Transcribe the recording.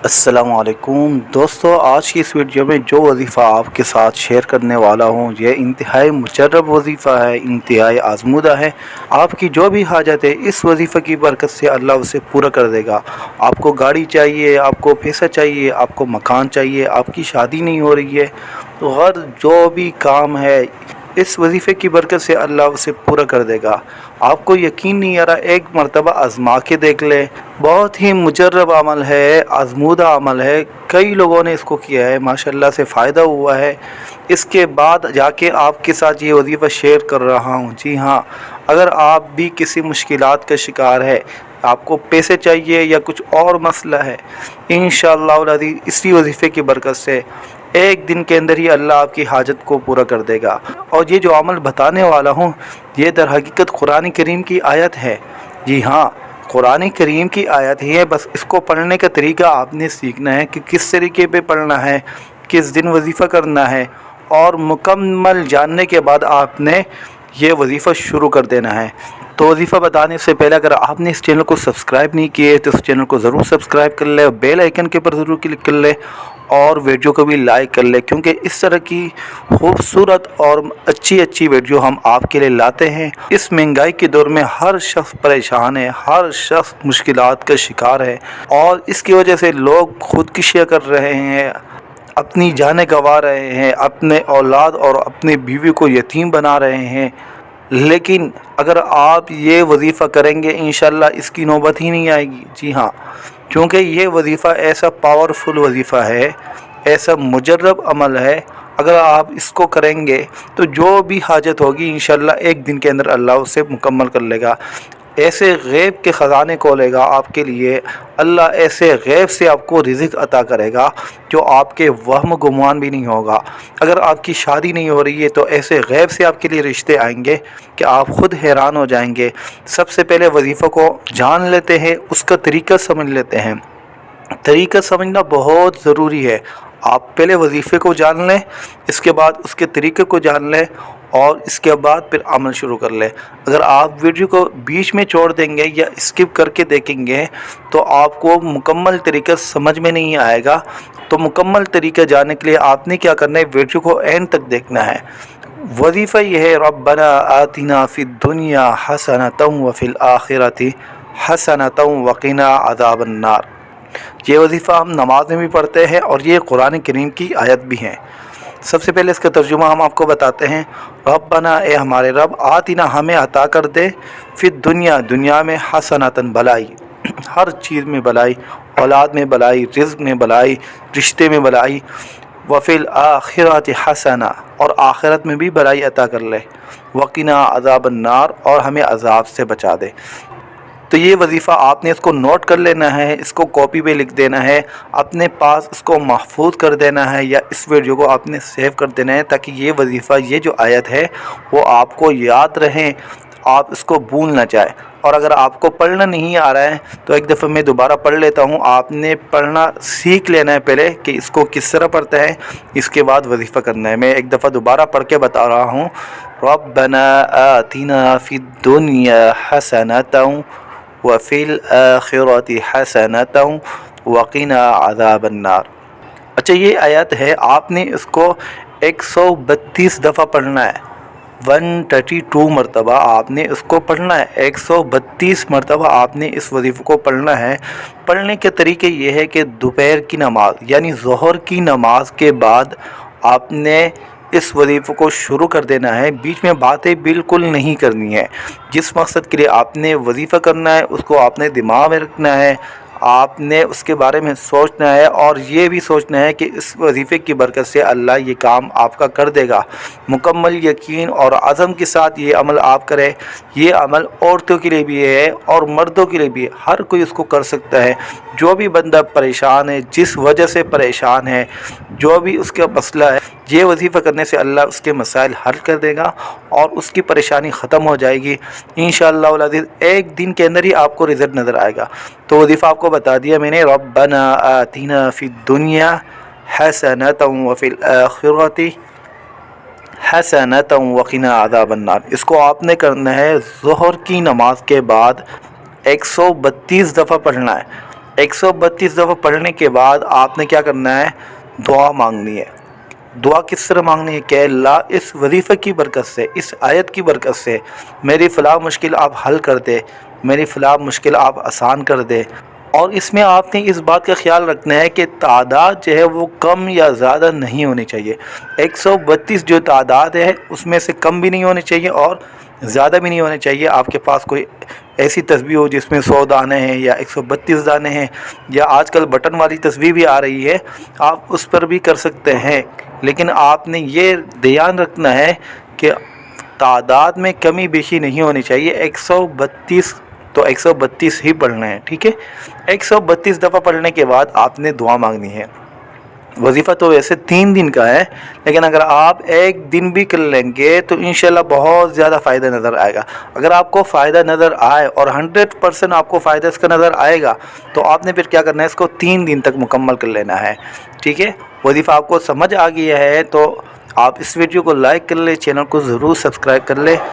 अस्सलाम वालेकुम दोस्तों, आज की इस वीडियो में जो वजीफ़ा आपके साथ शेयर करने वाला हूँ ये इंतहाई मुजर्रब वजीफ़ा है, इंतहाई आज़मूदा है। आपकी जो भी हाजत है इस वजीफ़े की बरकत से अल्लाह उसे पूरा कर देगा। आपको गाड़ी चाहिए, आपको पैसा चाहिए, आपको मकान चाहिए, आपकी शादी नहीं हो रही है, तो हर जो भी काम है इस वजीफ़े की बरकत से अल्लाह उसे पूरा कर देगा। आपको यकीन नहीं आ रहा, एक मरतबा आज़मा के देख ले। बहुत ही मुजर्रब अमल है, आज़मूदा अमल है, कई लोगों ने इसको किया है, माशाल्लाह से फ़ायदा हुआ है। इसके बाद जाके आपके साथ ये वजीफ़ा शेयर कर रहा हूँ। जी हाँ, अगर आप भी किसी मुश्किलात का शिकार है, आपको पैसे चाहिए या कुछ और मसला है, इंशाअल्लाह इसी वजीफ़े की बरकत से एक दिन के अंदर ही अल्लाह आपकी हाजत को पूरा कर देगा। और ये जो अमल बताने वाला हूँ ये दर हकीकत कुरान करीम की आयत है। जी हाँ, कुरान करीम की आयत ही है, बस इसको पढ़ने का तरीका आपने सीखना है कि किस तरीके पे पढ़ना है, किस दिन वजीफ़ा करना है, और मुकम्मल जानने के बाद आपने ये वजीफ़ा शुरू कर देना है। तो वजीफ़ा बताने से पहले अगर आपने इस चैनल को सब्सक्राइब नहीं किए तो इस चैनल को ज़रूर सब्सक्राइब कर ले, बेल आइकन के ऊपर ज़रूर क्लिक कर ले और वीडियो को भी लाइक कर ले, क्योंकि इस तरह की खूबसूरत और अच्छी वीडियो हम आपके लिए लाते हैं। इस महंगाई के दौर में हर शख्स परेशान है, हर शख्स मुश्किलात का शिकार है और इसकी वजह से लोग खुदकुशियाँ कर रहे हैं, अपनी जानें गंवा रहे हैं, अपने औलाद और अपनी बीवी को यतीम बना रहे हैं। लेकिन अगर आप ये वजीफ़ा करेंगे इंशाल्लाह इसकी नौबत ही नहीं आएगी। जी हाँ, क्योंकि ये वजीफ़ा ऐसा पावरफुल वजीफ़ा है, ऐसा मुजर्रब अमल है, अगर आप इसको करेंगे तो जो भी हाजत होगी इंशाल्लाह एक दिन के अंदर अल्लाह उसे मुकम्मल कर लेगा। ऐसे गैब के ख़जाने खोलेगा आपके लिए अल्लाह, ऐसे गैब से आपको रिज़्क़ अता करेगा जो आपके वहम गुमान भी नहीं होगा। अगर आपकी शादी नहीं हो रही है तो ऐसे गैब से आपके लिए रिश्ते आएंगे कि आप ख़ुद हैरान हो जाएंगे। सबसे पहले वजीफ़ा को जान लेते हैं, उसका तरीका समझ लेते हैं। तरीका समझना बहुत ज़रूरी है। आप पहले वजीफ़े को जान लें, इसके बाद उसके तरीके को जान लें और इसके बाद फिर अमल शुरू कर लें। अगर आप वीडियो को बीच में छोड़ देंगे या स्किप करके देखेंगे तो आपको मुकम्मल तरीका समझ में नहीं आएगा। तो मुकम्मल तरीका जानने के लिए आपने क्या करना है, वीडियो को एंड तक देखना है। वजीफ़ा यह है, रब्बना आतिना फिद दुनिया हसनतम व फिल आखिरति हसनतम वक़िना अज़ाबन्नार। ये वजीफ़ा हम नमाज में भी पढ़ते हैं और ये कुरान करीम की आयत भी है। सबसे पहले इसका तर्जुमा हम आपको बताते हैं। रब्बना, ए हमारे रब, आतिना हमें अता कर दे, फिर दुनिया में हसनतन भलाई, हर चीज़ में भलाई, औलाद में भलाई, रिज़्क़ में भलाई, रिश्ते में भलाई, वफ़िल आखिरत हसना, और आखिरत में भी भलाई अता कर ले, वक़िना अज़ाबन्नार, और हमें अज़ाब से बचा दे। तो ये वजीफ़ा आपने इसको नोट कर लेना है, इसको कॉपी पे लिख देना है, अपने पास इसको महफूज कर देना है, या इस वीडियो को आपने सेव कर देना है ताकि ये वजीफ़ा, ये जो आयत है वो आपको याद रहे, आप इसको भूल ना जाए। और अगर आपको पढ़ना नहीं आ रहा है तो एक दफ़ा मैं दोबारा पढ़ लेता हूँ। आपने पढ़ना सीख लेना है पहले कि इसको किस तरह पढ़ते हैं, इसके बाद वजीफ़ा करना है। मैं एक दफ़ा दोबारा पढ़ के बता रहा हूँ। रब्बना आतिना फिद दुनिया हसनतम व फिल आखिरति हसनतम वक़िना अज़ाबन्नार। अच्छा, ये आयत है, आपने इसको 132 दफ़ा पढ़ना है। 132 मरतबा आपने इसको पढ़ना है, 132 मरतबा आपने इस वजीफ़े को पढ़ना है। पढ़ने के तरीके ये है कि दोपहर की नमाज यानी ज़ोहर की नमाज के बाद आपने इस वजीफ़े को शुरू कर देना है। बीच में बातें बिल्कुल नहीं करनी है। जिस मकसद के लिए आपने वजीफ़ा करना है उसको आपने दिमाग में रखना है, आपने उसके बारे में सोचना है और ये भी सोचना है कि इस वजीफ़े की बरकत से अल्लाह ये काम आपका कर देगा। मुकम्मल यकीन और अज़म के साथ ये अमल आप करें। ये अमल औरतों के लिए भी है और मर्दों के लिए भी है, हर कोई इसको कर सकता है। जो भी बंदा परेशान है, जिस वजह से परेशान है, जो भी उसका मसला है, ये वजीफ़ा करने से अल्लाह उसके मसाइल हल कर देगा और उसकी परेशानी ख़त्म हो जाएगी। इंशाअल्लाह अज़ीज़ एक दिन के अंदर ही आपको रिज़ल्ट नज़र आएगा। तो वजीफ़ा आपको बता दिया मैंने, रब्बना आतिना फिद दुनिया हसनतम व फिल आखिरति हसनतम वक़िना अज़ाबन्नार। इसको आपने करना है ज़ोहर की नमाज के बाद 132 दफ़ा पढ़ना है। 132 दफ़ा पढ़ने के बाद आपने क्या करना है, दुआ मांगनी है। दुआ किस तरह मांगनी है कि अल्लाह इस वजीफ़े की बरकत से, इस आयत की बरकत से मेरी फ़लाँ मुश्किल आप हल कर दे, मेरी फ़लाँ मुश्किल आप आसान कर दे। और इसमें आपने इस बात का ख्याल रखना है कि तादाद जो है वो कम या ज़्यादा नहीं होनी चाहिए। 132 जो तादाद है उसमें से कम भी नहीं होनी चाहिए और ज़्यादा भी नहीं होने चाहिए। आपके पास कोई ऐसी तस्बीह हो जिसमें 100 दाने हैं या 132 दाने हैं, या आजकल बटन वाली तस्बीह भी आ रही है, आप उस पर भी कर सकते हैं। लेकिन आपने ये ध्यान रखना है कि तादाद में कमी बेशी नहीं होनी चाहिए। 132 तो 132 ही पढ़ना है, ठीक है। 132 दफ़ा पढ़ने के बाद आपने दुआ मांगनी है। वजीफ़ा तो वैसे 3 दिन का है, लेकिन अगर आप एक दिन भी कर लेंगे तो इंशाल्लाह बहुत ज़्यादा फ़ायदा नज़र आएगा। अगर आपको फ़ायदा नज़र आए और 100% आपको फ़ायदा इसका नज़र आएगा तो आपने फिर क्या करना है, इसको 3 दिन तक मुकम्मल कर लेना है, ठीक है। वजीफ़ा आपको समझ आ गया है तो आप इस वीडियो को लाइक कर ले, चैनल को ज़रूर सब्सक्राइब कर ले।